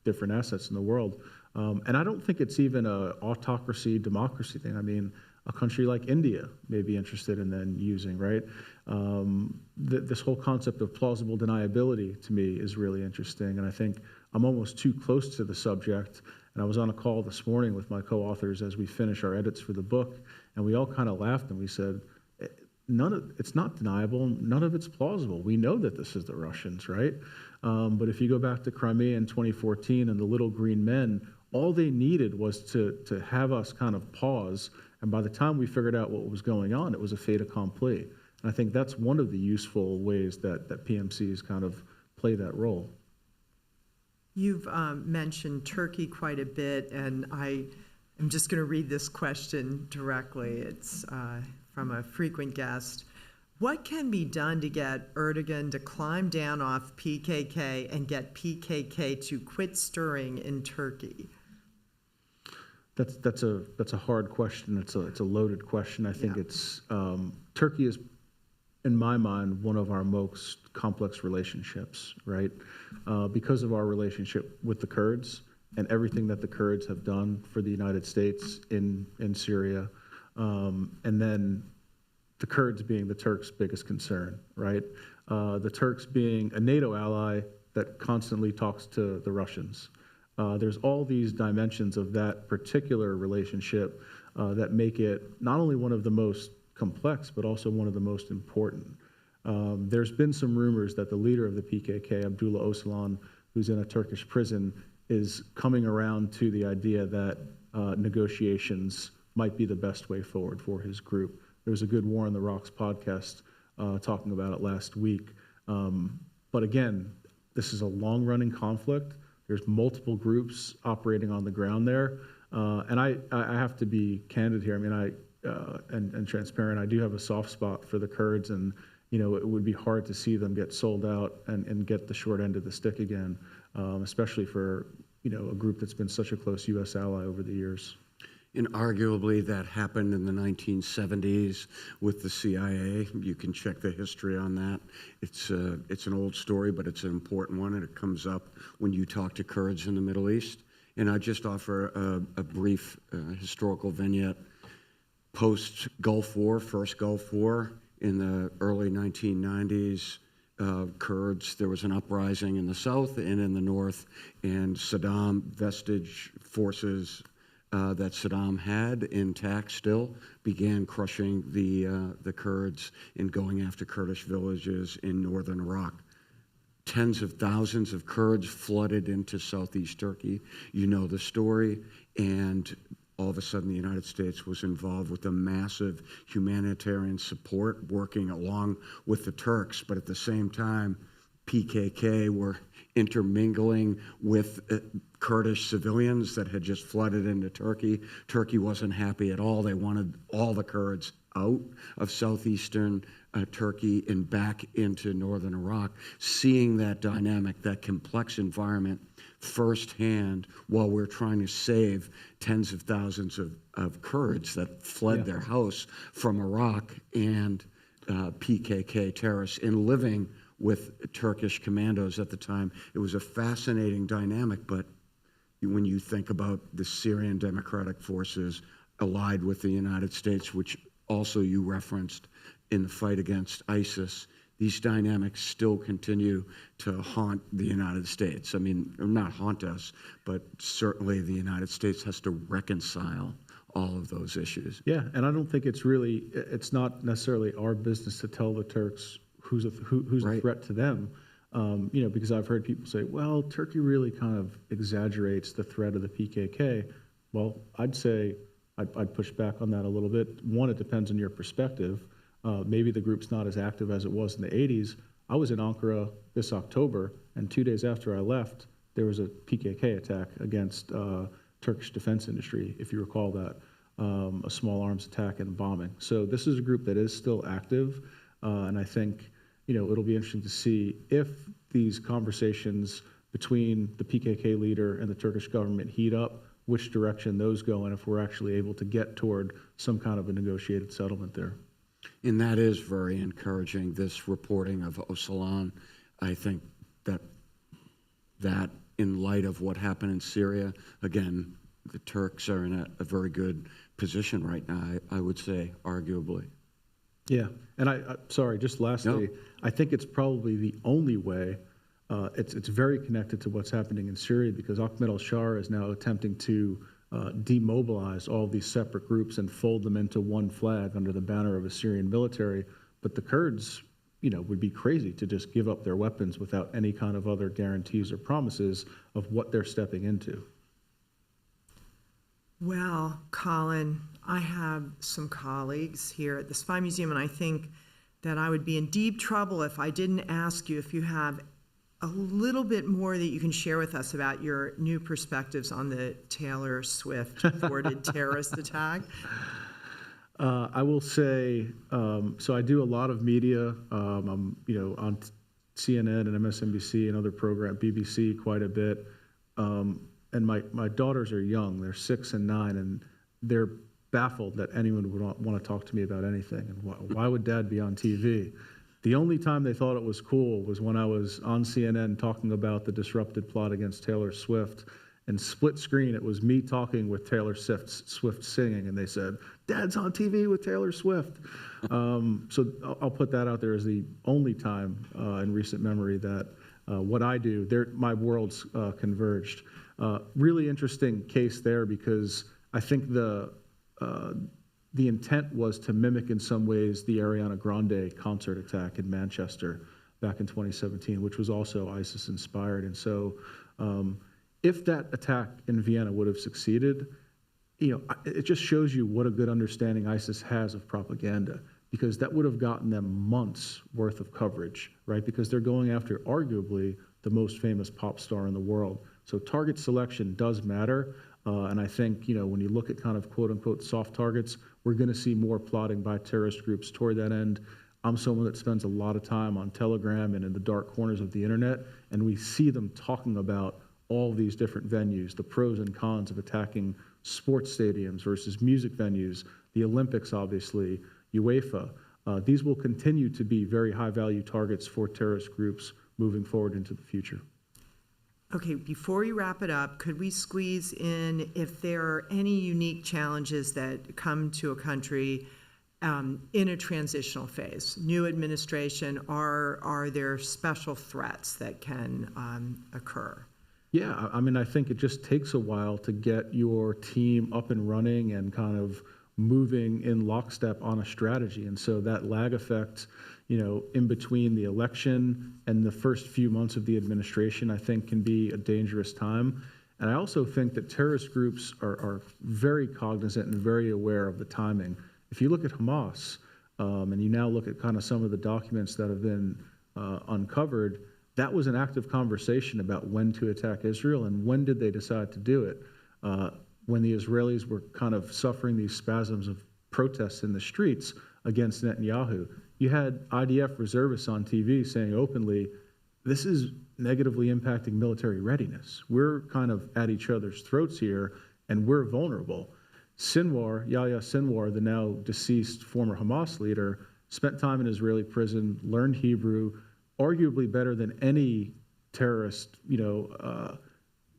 different assets in the world. And I don't think it's even an autocracy, democracy thing. I mean, a country like India may be interested in then using, right? This whole concept of plausible deniability to me is really interesting. And I think I'm almost too close to the subject. And I was on a call this morning with my co-authors as we finish our edits for the book. And we all kind of laughed and we said, it's not deniable, none of it's plausible. We know that this is the Russians, right? But if you go back to Crimea in 2014 and the little green men, all they needed was to have us kind of pause. And by the time we figured out what was going on, it was a fait accompli. And I think that's one of the useful ways that PMCs kind of play that role. You've mentioned Turkey quite a bit, and I am just going to read this question directly. It's from a frequent guest. What can be done to get Erdogan to climb down off PKK and get PKK to quit stirring in Turkey? That's a hard question. It's a loaded question. I think it's Turkey is, in my mind, one of our most complex relationships, right? Because of our relationship with the Kurds and everything that the Kurds have done for the United States in Syria, and then the Kurds being the Turks' biggest concern, right? The Turks being a NATO ally that constantly talks to the Russians. There's all these dimensions of that particular relationship that make it not only one of the most complex, but also one of the most important. There's been some rumors that the leader of the PKK, Abdullah Öcalan, who's in a Turkish prison, is coming around to the idea that negotiations might be the best way forward for his group. There was a good War on the Rocks podcast talking about it last week. But again, this is a long-running conflict. There's multiple groups operating on the ground there. And I have to be candid here. I mean, and transparent. I do have a soft spot for the Kurds, and it would be hard to see them get sold out and get the short end of the stick again, especially for a group that's been such a close U.S. ally over the years. And arguably that happened in the 1970s with the CIA. You can check the history on that. It's an old story, but it's an important one, and it comes up when you talk to Kurds in the Middle East. And I just offer a brief historical vignette. Post-Gulf War, first Gulf War, in the early 1990s, Kurds, there was an uprising in the south and in the north, and Saddam vestige forces that Saddam had intact still began crushing the Kurds and going after Kurdish villages in northern Iraq. Tens of thousands of Kurds flooded into southeast Turkey. You know the story. And all of a sudden, the United States was involved with a massive humanitarian support working along with the Turks. But at the same time, PKK were intermingling with Kurdish civilians that had just flooded into Turkey. Turkey wasn't happy at all. They wanted all the Kurds out of southeastern Turkey and back into northern Iraq. Seeing that dynamic, that complex environment firsthand while we're trying to save tens of thousands of Kurds that fled their house from Iraq and PKK terrorists and living with Turkish commandos at the time. It was a fascinating dynamic, but when you think about the Syrian Democratic Forces allied with the United States, which also you referenced in the fight against ISIS, these dynamics still continue to haunt the United States. I mean, not haunt us, but certainly the United States has to reconcile all of those issues. Yeah, and I don't think it's not necessarily our business to tell the Turks who's a threat to them. Because I've heard people say, well, Turkey really kind of exaggerates the threat of the PKK. Well, I'd say I'd push back on that a little bit. One, it depends on your perspective. Maybe the group's not as active as it was in the 80s. I was in Ankara this October, and 2 days after I left, there was a PKK attack against Turkish defense industry, if you recall that, a small arms attack and bombing. So this is a group that is still active, and I think it'll be interesting to see if these conversations between the PKK leader and the Turkish government heat up, which direction those go, and if we're actually able to get toward some kind of a negotiated settlement there. And that is very encouraging, this reporting of Öcalan. I think that in light of what happened in Syria, again, the Turks are in a very good position right now, I would say, arguably. Yeah, and sorry, just lastly, No. I think it's probably the only way. It's very connected to what's happening in Syria, because Ahmed al-Shar is now attempting to demobilize all of these separate groups and fold them into one flag under the banner of a Syrian military. But the Kurds, would be crazy to just give up their weapons without any kind of other guarantees or promises of what they're stepping into. Well, Colin, I have some colleagues here at the Spy Museum, and I think that I would be in deep trouble if I didn't ask you if you have a little bit more that you can share with us about your new perspectives on the Taylor Swift thwarted terrorist attack. I will say, so I do a lot of media. I'm, on CNN and MSNBC and other programs, BBC quite a bit. And my daughters are young; they're 6 and 9, and they're baffled that anyone would want to talk to me about anything. And why would Dad be on TV? The only time they thought it was cool was when I was on CNN talking about the disrupted plot against Taylor Swift. And split screen, it was me talking with Taylor Swift singing, and they said, "Dad's on TV with Taylor Swift." So I'll put that out there as the only time in recent memory that what I do, my worlds converged. Really interesting case there, because I think the intent was to mimic in some ways the Ariana Grande concert attack in Manchester back in 2017, which was also ISIS inspired. And so if that attack in Vienna would have succeeded, it just shows you what a good understanding ISIS has of propaganda, because that would have gotten them months worth of coverage, right? Because they're going after arguably the most famous pop star in the world. So target selection does matter. And I think, when you look at kind of quote unquote soft targets, we're going to see more plotting by terrorist groups toward that end. I'm someone that spends a lot of time on Telegram and in the dark corners of the internet, and we see them talking about all these different venues, the pros and cons of attacking sports stadiums versus music venues, the Olympics, obviously, UEFA. These will continue to be very high-value targets for terrorist groups moving forward into the future. Okay, before we wrap it up, could we squeeze in if there are any unique challenges that come to a country in a transitional phase? New administration, are there special threats that can occur? Yeah, I think it just takes a while to get your team up and running and kind of moving in lockstep on a strategy. And so that lag effect, in between the election and the first few months of the administration, I think can be a dangerous time. And I also think that terrorist groups are very cognizant and very aware of the timing. If you look at Hamas, and you now look at kind of some of the documents that have been uncovered, that was an active conversation about when to attack Israel and when did they decide to do it. When the Israelis were kind of suffering these spasms of protests in the streets against Netanyahu, you had IDF reservists on TV saying openly, this is negatively impacting military readiness. We're kind of at each other's throats here, and we're vulnerable. Yahya Sinwar, the now deceased former Hamas leader, spent time in Israeli prison, learned Hebrew, arguably better than any terrorist, knew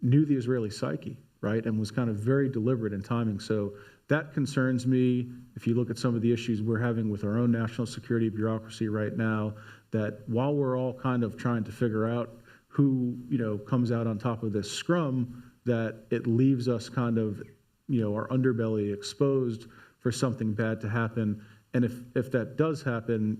the Israeli psyche, right, and was kind of very deliberate in timing. So that concerns me. If you look at some of the issues we're having with our own national security bureaucracy right now, that while we're all kind of trying to figure out who, comes out on top of this scrum, that it leaves us kind of, our underbelly exposed for something bad to happen. And if that does happen,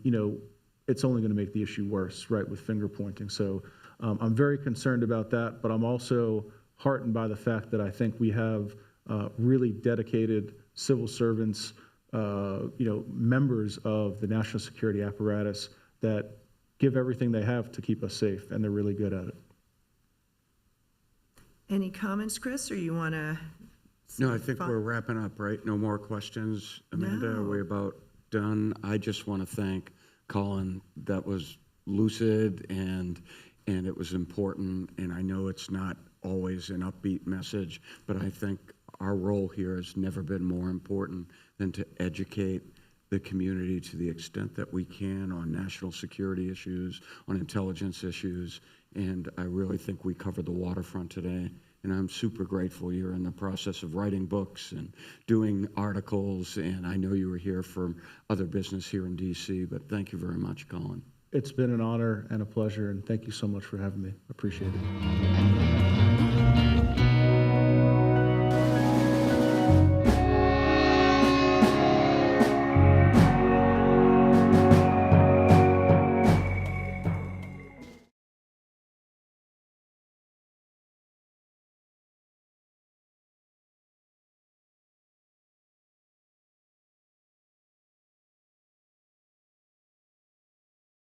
it's only going to make the issue worse, right, with finger pointing. So I'm very concerned about that, but I'm also heartened by the fact that I think we have really dedicated civil servants, members of the national security apparatus that give everything they have to keep us safe, and they're really good at it. Any comments, Chris, or you want to? No, I think we're wrapping up, right? No more questions. Amanda, No. are we about done? I just want to thank Colin. That was lucid and it was important. And I know it's not always an upbeat message, but I think our role here has never been more important than to educate the community to the extent that we can on national security issues, on intelligence issues, and I really think we covered the waterfront today. And I'm super grateful you're in the process of writing books and doing articles, and I know you were here for other business here in D.C., but thank you very much, Colin. It's been an honor and a pleasure, and thank you so much for having me. Appreciate it.